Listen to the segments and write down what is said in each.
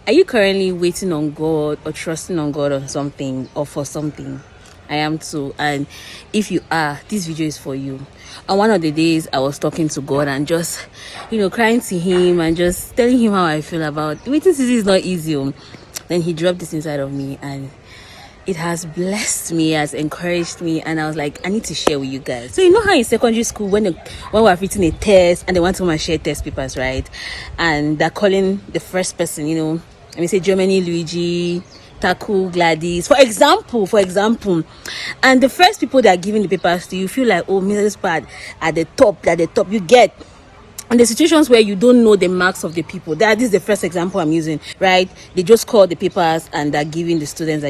Are you currently waiting on God or trusting on God on something or for something? I am too. And if you are, this video is for you. On one of the days, I was talking to God and just, crying to Him and just telling Him how I feel about waiting season is not easy. Then He dropped this inside of me and it has blessed me, has encouraged me, and I was like, I need to share with you guys. So you know how in secondary school when we're written a test and they want to come and share test papers, right? And they're calling the first person, let me say Germany, Luigi, Taku, Gladys, for example, and the first people that are giving the papers to you feel like, oh, Mrs. Pad at the top, you get. And the situations where you don't know the marks of the people, this is the first example I'm using, right? They just call the papers and they're giving the students.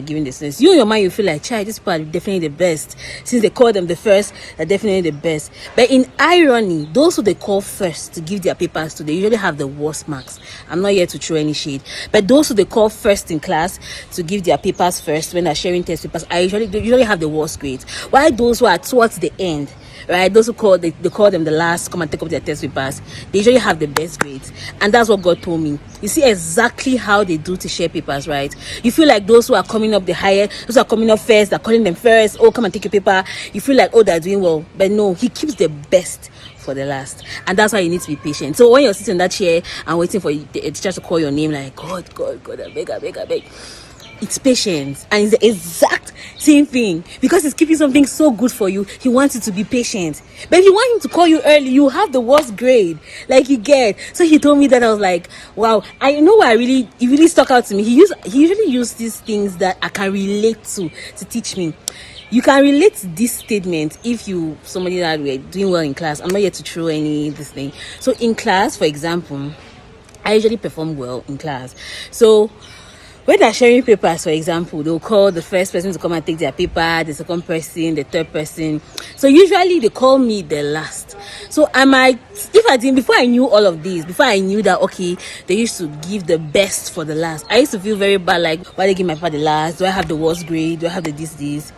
You in your mind, you feel like, child, this part is definitely the best. Since they call them the first, they're definitely the best. But in irony, those who they call first to give their papers to, they usually have the worst marks. I'm not here to throw any shade. But those who they call first in class to give their papers first when they're sharing test papers, they usually have the worst grades. While those who are towards the end, right, those who they call them the last, come and take up their test papers, they usually have the best grades. And that's what God told me. You see exactly how they do to share papers, right? You feel like those who are coming up the highest, those who are coming up first, they're calling them first, oh, come and take your paper. You feel like, oh, they're doing well. But no, He keeps the best for the last. And that's why you need to be patient. So when you're sitting in that chair and waiting for the teacher to call your name, like, God, I beg. It's patience, and it's the exact same thing. Because He's keeping something so good for you, He wants you to be patient. But if you want Him to call you early, you have the worst grade, like you get. So He told me that. I was like, wow. I know why it really stuck out to me. He usually used these things that I can relate to teach me. You can relate to this statement if you somebody that we're doing well in class. I'm not here to throw this thing. So in class, for example, I usually perform well in class. So when they're sharing papers, for example, they'll call the first person to come and take their paper, the second person, the third person. So usually they call me the last. So before I knew all of this, before I knew that, okay, they used to give the best for the last, I used to feel very bad, like, why they give my paper the last? Do I have the worst grade? Do I have the this?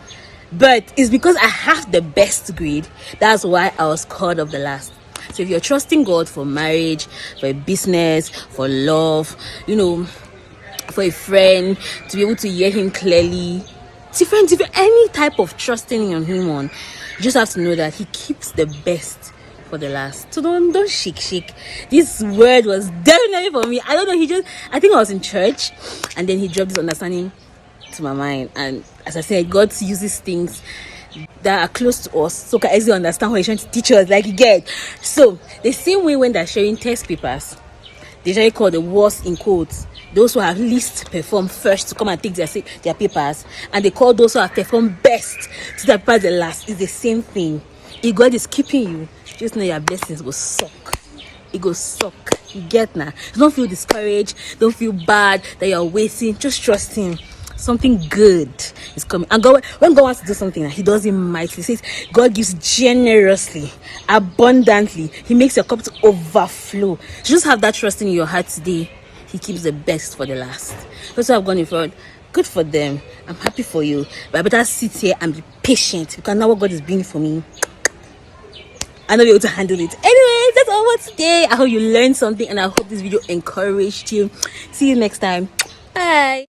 But it's because I have the best grade. That's why I was called of the last. So if you're trusting God for marriage, for a business, for love, for a friend, to be able to hear Him clearly, different any type of trusting in Him on, you just have to know that He keeps the best for the last. So don't shake. This word was definitely for me. I don't know, I think I was in church and then He dropped this understanding to my mind. And as I said, God uses things that are close to us so can easily understand what He's trying to teach us, like you get. So the same way when they're sharing test papers, they usually call the worst in quotes those who have least performed first to come and take their papers, and they call those who have performed best to their papers the last. It's the same thing. If God is keeping you, just know your blessings will suck. It goes suck. You get now. Don't feel discouraged. Don't feel bad that you're waiting. Just trust Him. Something good is coming. And God, when God wants to do something, He does it mightily. He says God gives generously, abundantly. He makes your cup to overflow. So just have that trust in your heart today. He keeps the best for the last. Those who have gone in front, good for them. I'm happy for you. But I better sit here and be patient, because now what God is doing for me, I know you're able to handle it. Anyways, that's all for today. I hope you learned something and I hope this video encouraged you. See you next time. Bye.